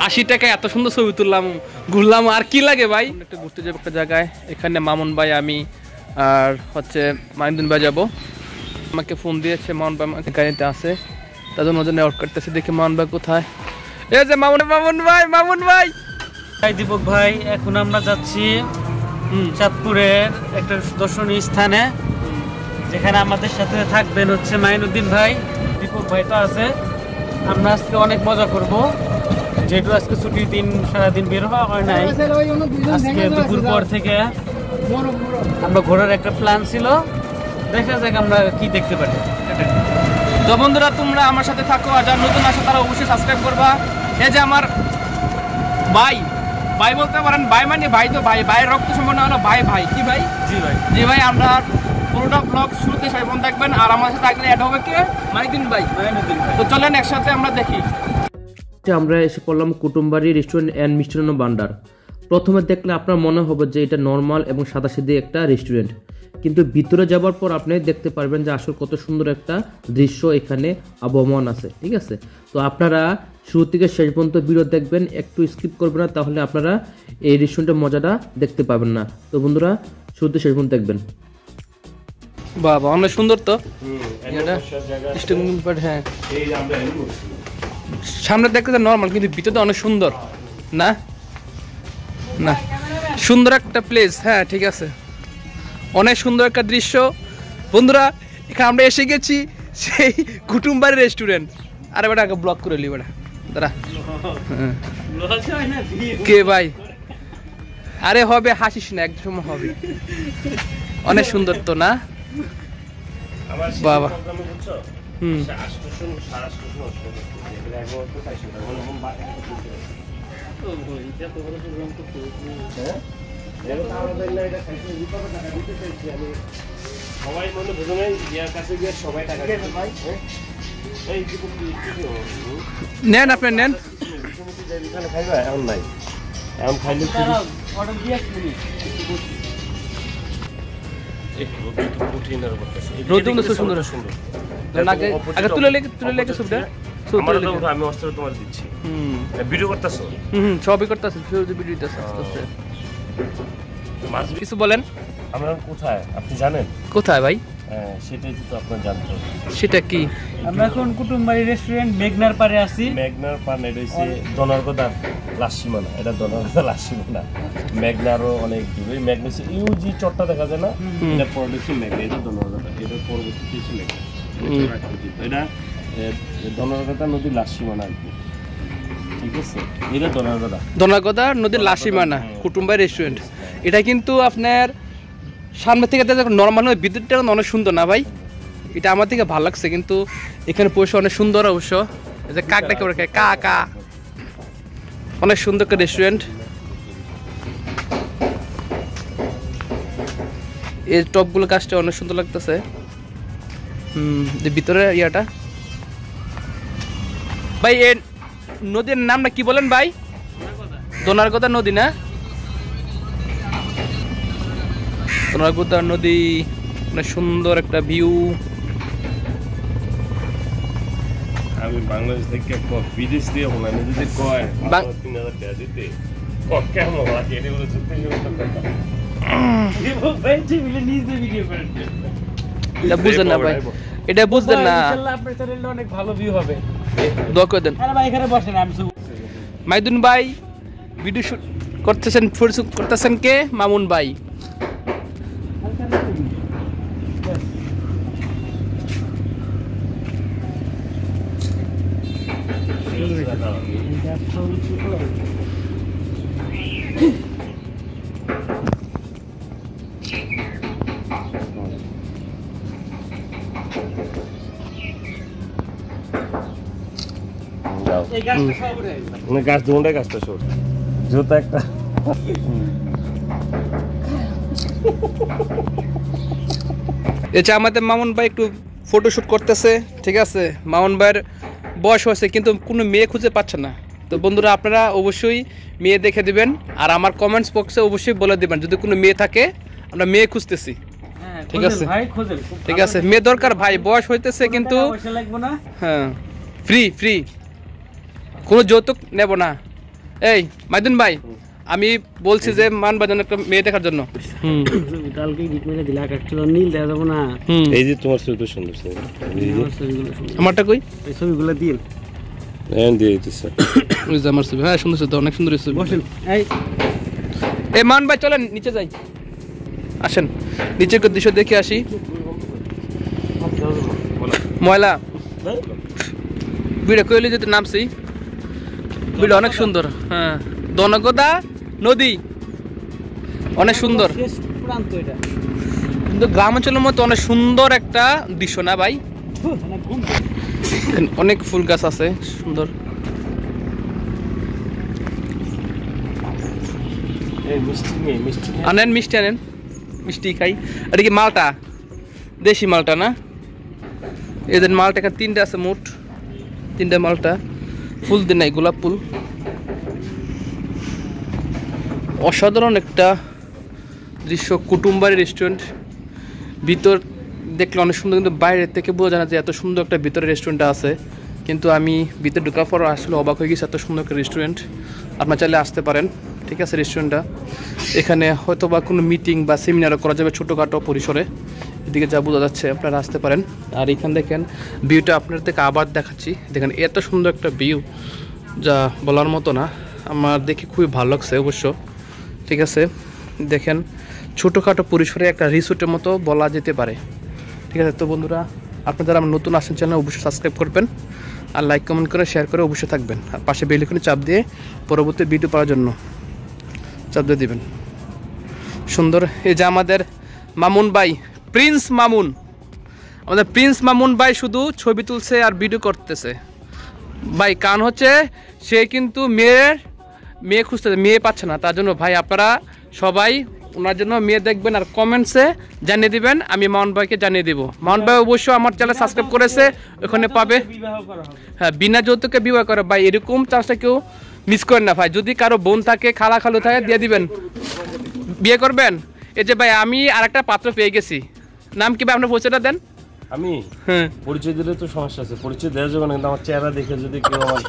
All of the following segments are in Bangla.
80 টাকায় এত সুন্দর ছবি তুললাম, ঘুরলাম, আর কি লাগে ভাই। একটু ঘুরতে যাবো একটা জায়গায়, এখানে মামুন ভাই, আমি আর হচ্ছে মাইনুদ্দিন ভাই যাবো। আমাকে ফোন দিয়েছে, মামুন ভাই আমাকে গাড়িতে আছে, তার জন্য ওদের ওয়েট করতেছে। দেখি মামুন ভাই কোথায়। এই যে মামুন ভাই দীপক ভাই, এখন আমরা যাচ্ছি চাঁদপুরের একটা দর্শনীয় স্থানে, যেখানে আমাদের সাথে থাকবেন হচ্ছে মাইনুদ্দিন ভাই, দীপক ভাই তো আছে। আমরা আজকে অনেক মজা করব, যেহেতু আজকে ছুটির দিন, সারাদিন বের হওয়া হয় নাই। আজকে দুপুর পর থেকে আমরা ঘোরার একটা প্ল্যান ছিল, দেখা যাক আমরা কি দেখতে পারি। তো বন্ধুরা, তোমরা আমার সাথে থাকো, আর যারা নতুন আসো তারা অবশ্যই সাবস্ক্রাইব করবা। এই যে আমার ভাই বলতে পারেন, ভাই মানে ভাই, তো ভাইয়ের রক্ত সম্পন্ন হলো ভাই কি ভাই? জি ভাই। আমরা পুরোটা ব্লগ শুরুতে সবাই বন্ধ থাকবেন, আর আমার সাথে থাকলে অ্যাড হবে কে? মাইনুদ্দিন ভাই। তো চলেন একসাথে আমরা দেখি। আমরা এসে পড়লাম কুটুমবাড়ি রেস্টুরেন্ট অ্যান্ড মিষ্টান্ন ভান্ডার। প্রথমে দেখলে আপনার মনে হবে যে এটা নর্মাল এবং সাদাসিধে একটা রেস্টুরেন্ট, কিন্তু ভিতরে যাওয়ার পর আপনি দেখতে পারবেন যে আসলে কত সুন্দর একটা দৃশ্য এখানে আবহমান আছে। ঠিক আছে, তো আপনারা শুরু থেকে শেষ পর্যন্ত ভিডিও দেখবেন, একটু স্কিপ করবেন না, তাহলে আপনারা এই রেস্টুরেন্টের মজাটা দেখতে পাবেন না। তো বন্ধুরা, শুরুতে শেষ পর্যন্ত দেখবেন। বাবা, অনেক সুন্দর তো হ্যাঁ, সামনে দেখতে নর্মাল, কিন্তু ভিতরে অনেক সুন্দর না? না, সুন্দর একটা প্লেস। হ্যাঁ ঠিক আছে, অনেক সুন্দর একটা দৃশ্য। বন্ধুরা, এখানে আমরা এসে গেছি সেই কুটুমবাড়ি রেস্টুরেন্ট। আরে বেটা, আগে ব্লগ করে লি বেটা, দাঁড়া। কে ভাই? আরে হবে, হাসিস না, একদম সময় হবে। অনেক সুন্দর তো না বাবা? নেন, আপনি নেন। কিছু বলেন। আমরা কোথায় আপনি জানেন? কোথায় ভাই? সেটাই তো আপনার জানতে হবে। সেটা কি? আমরা এখন কুটুমবাড়ি রেস্টুরেন্ট মেঘনার পাড়ে আছি। মেঘনার পাড়, এটা হচ্ছে দনারগোদার লাস্ট সীমানা। এটা দনারগোদার লাস্ট সীমানা। মেঘনারও অনেক দূরে। মেঘনা হচ্ছে ইউজি চটটা দেখা যায় না, এটা পরে হচ্ছে মেঘনা, এটা দনারগোদা, এটা পরবর্তীতে হচ্ছে মেঘনা। এটা দনারগোদা নদীর লাস্ট সীমানা আর কি। ঠিক আছে, এটা দনারগোদা নদীর লাস্ট সীমানা কুটুমবাড়ি রেস্টুরেন্ট। এটা কিন্তু আপনার সামনে থেকে নর্মাল হয়, ভিতরটা অনেক সুন্দর না ভাই? এটা আমার থেকে ভালো লাগছে, কিন্তু এখানে পয়সা অনেক সুন্দর অবশ্য। এই যে কাকটা কেউ খায়, কা অনেক সুন্দর একটা রেস্টুরেন্ট। এই টপগুলো কাজটা অনেক সুন্দর লাগতেছে। যে ভিতরে ইয়াটা ভাই, এই নদীর নামটা কি বলেন ভাই? দনারগোদা নদী না? দনারগোদা নদী, অনেক সুন্দর একটা ভিউ। আমি বাংলাদেশ থেকে বিদেশ দিয়ে হলাম, যদি কয় 3,000 টাকা দিতে কেমন লাগে? এটা বলে যুক্তি বুঝলেন না ভাই? এটা বুঝলেন না? আপনার চ্যানেলে অনেক ভালো ভিউ হবে, দোয়া করে দেন। ভাই এখানে বসেন, আমি মাইনুদ্দিন ভাই ভিডিও শুট করতেছেন, ফটোশুট করতেছেন কে? মামুন ভাই। গাছ দুটাই গাছটা সর জুতা একটা। এটা আমাদের মামুন ভাই একটু ফটোশুট করতেছে। ঠিক আছে, মামুন ভাইয়ের বয়স হয়েছে, কিন্তু কোনো মেয়ে খুঁজে পাচ্ছে না। তো বন্ধুরা, আপনারা অবশ্যই মেয়ে দেখে দিবেন, আর আমার কমেন্টস বক্সে অবশ্যই বলে দিবেন যদি কোনো মেয়ে থাকে, আমরা মেয়ে খুঁজতেছি। ঠিক আছে, ঠিক আছে, মেয়ে দরকার ভাই, বয়স হইতেছে কিন্তু। হ্যাঁ, ফ্রি, কোনো যৌতুক নেব না। এই মাইদুন ভাই, আমি বলছি যে মান বাজানো একটা মেয়ে দেখার জন্য। কালকে গিট মেরে দিলে আকাশটা নীল দেখা যাবো না। এই যে তোমার ছবি সুন্দর আমারটা কই? এই ছবিগুলো দিন দিয়ে দিতেছে। ওই যে আমার ছবি, হ্যাঁ সুন্দর ছবি, অনেক সুন্দর ছবি। বসেন। এই মান ভাই চলেন নিচে যাই, আসেন নিচের দৃশ্য দেখে আসি। ময়লা বিড়ে কইলি যেতে নামছি, বিড়ে অনেক সুন্দর। হ্যাঁ, দনগদা নদী অনেক সুন্দর, কিন্তু গ্রাম অঞ্চলের মতো অনেক সুন্দর একটা দৃশ্য না ভাই? অনেক ফুল গাছ আছে সুন্দর। আনেন মিষ্টি, আনেন মিষ্টি খাই। এটা কি মালটা? দেশি মালটা না? এদের মালটা এখানে 3টা আছে, মোট 3টা মালটা। ফুল দিন নাই, গোলাপ ফুল। অসাধারণ একটা দৃশ্য, কুটুম্বারি রেস্টুরেন্ট। ভিতর দেখলে অনেক সুন্দর, কিন্তু বাইরের থেকে বোঝা যায় না যে এত সুন্দর একটা ভিতরে রেস্টুরেন্টটা আছে। কিন্তু আমি ভিতরে ঢোকার পর আসলে অবাক হয়ে গেছি, এত সুন্দর একটা রেস্টুরেন্ট। আপনারা চাইলে আসতে পারেন, ঠিক আছে? রেস্টুরেন্টটা এখানে হয়তো বা কোনো মিটিং বা সেমিনারও করা যাবে ছোটোখাটো পরিসরে, এদিকে যা বোঝা যাচ্ছে। আপনারা আসতে পারেন। আর এখানে দেখেন ভিউটা আপনার থেকে আবার দেখাচ্ছি। দেখেন এত সুন্দর একটা ভিউ, যা বলার মতো না। আমার দেখে খুবই ভালো লাগছে অবশ্য, ঠিক আছে? দেখেন ছোটোখাটো পরিসরে একটা রিসোর্টের মতো বলা যেতে পারে, ঠিক আছে? তো বন্ধুরা, আপনারা যারা আমার নতুন আসেন চ্যানেল অবশ্যই সাবস্ক্রাইব করবেন, আর লাইক কমেন্ট করে শেয়ার করে অবশ্যই থাকবেন। আর পাশে বেল আইকনে চাপ দিয়ে পরবর্তী ভিডিও পাওয়ার জন্য চাপ দিয়ে দিবেন। সুন্দর। এই যে আমাদের মামুন ভাই, প্রিন্স মামুন, আমাদের প্রিন্স মামুন ভাই শুধু ছবি তুলছে আর ভিডিও করতেছে ভাই। কারণ হচ্ছে সে কিন্তু মেয়ে খুঁজতেছে, মেয়ে পাচ্ছে না। তার জন্য ভাই আপনারা সবাই ওনার জন্য মেয়ে দেখবেন আর কমেন্টসে জানিয়ে দিবেন, আমি মামুন ভাইকে জানিয়ে দিব। মামুন ভাই অবশ্যই আমার চ্যানেল সাবস্ক্রাইব করেছে, ওখানে পাবে। হ্যাঁ, বিনা যৌতুকে বিবাহ করে ভাই, এরকম চান্সটা কেউ মিস করেন না ভাই। যদি কারো বোন থাকে, খালা খালু থাকে, দিয়ে দিবেন, বিয়ে করবেন। এই যে ভাই আমি আরেকটা পাত্র পেয়ে গেছি। নাম কি ভাই, আপনার পরিচয়টা দেন। আমি পরিচয় দিলে তো সমস্যা আছে, পরিচয় দেওয়ার জন্য কিন্তু আমার চেহারা দেখে যদি কেউ আমার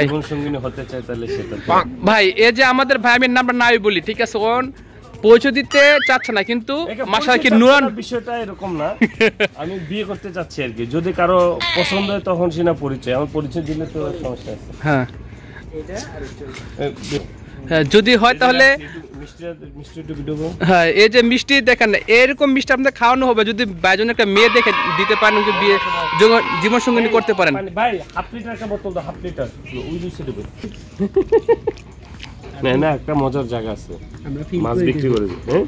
জীবন সঙ্গিনী হতে চায় তাহলে সেটা ভাই। এই যে আমাদের ভাই, আমি নামটা নাই বলি, ঠিক আছে? ওন পরিচয় দিতে চাচ্ছে না, কিন্তু মাশাআল্লাহ কি নুরান, বিষয়টা এরকম না। আমি বিয়ে করতে চাচ্ছি আর কি, যদি কারো পছন্দ হয় তখন সে না পরিচয়, আমার পরিচয় দিলে তো সমস্যা আছে। হ্যাঁ হ্যাঁ, যদি হয় তাহলে হ্যাঁ। এই যে মিষ্টি দেখেন, এরকম মিষ্টি আপনাদের খাওয়ানো হবে যদি বাইজন একটা মেয়ে দেখে দিতে পারেন, বিয়ে জীবন সঙ্গিনী করতে পারেন। ভাই হাফ লিটার একটা বোতল দাও, হাফ লিটার ওই দিছে দেবে না। না, একটা মজার জায়গা আছে, মাছ বিক্রি করে দিই। হ্যাঁ,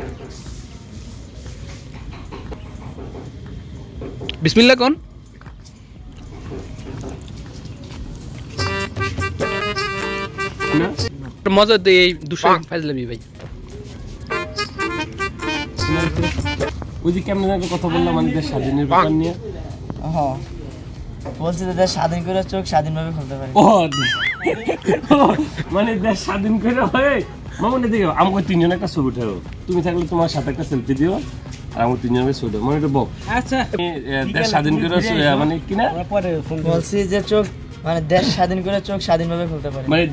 বিসমিল্লাহ কোন। মজা দেই এই দুশো ফাজলামি ভাই। ওই যে কেমন একটা কথা বললাম মানে দেশ স্বাধীনের ব্যাপার নিয়ে। হ্যাঁ, বলছি যে দেশ স্বাধীন করে চোখ স্বাধীনভাবে খুলতে পারে। ও মানে দেশ স্বাধীন করে হয় মামুনি দেখো, আমাকে 3 জন একটা ছবি উঠাবো, তুমি থাকলে তোমার সাথে একটা সেলফি দিও, আর আমার 3 জনের ছবি মানে এটা বক। আচ্ছা, দেশ স্বাধীন করে মানে কি না, বলছি যে চোখ মানে দেশ স্বাধীন করে চোখ স্বাধীনভাবে খুলতে পারে মানে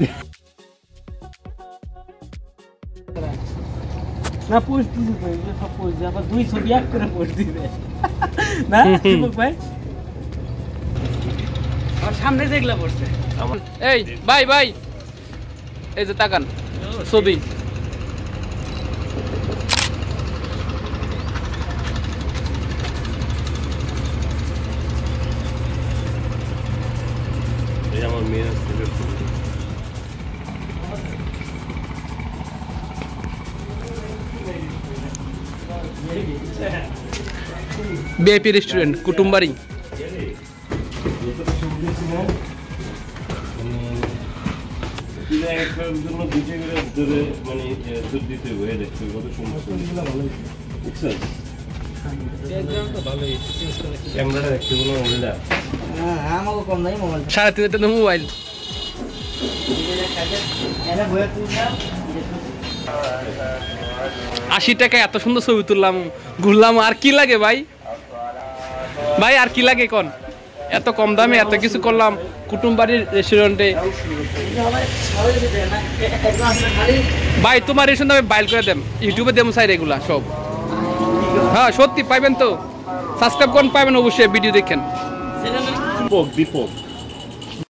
না পোস্ট দিতে ভাই, সব পোস্ট দিয়ে আবার 2 ছবি এক করে পোস্ট দিবে না দীপক ভাই। আর সামনে যেগুলা পড়ছে এই ভাই ভাই, এই যে তাকান ছবি। আমার মেয়ের বিআইপি রেস্টুরেন্ট কুটুম্বারি। আমাকে কম নাই মোবাইল 3.5 মোবাইল। 80 টাকায় এত সুন্দর ছবি তুললাম, ঘুরলাম, আর কি লাগে ভাই? ভাই আর কি লাগে কোন? এত কম দামে এত কিছু করলাম কুটুমবাড়ির রেস্টুরেন্টে। ভাই তোমার রেশন দামে বাইল করে দেন, ইউটিউবে দেবো সাইড এগুলা সব। হ্যাঁ সত্যি পাইবেন তো, সাবস্ক্রাইব করুন, পাইবেন অবশ্যই, ভিডিও দেখেন। দীপক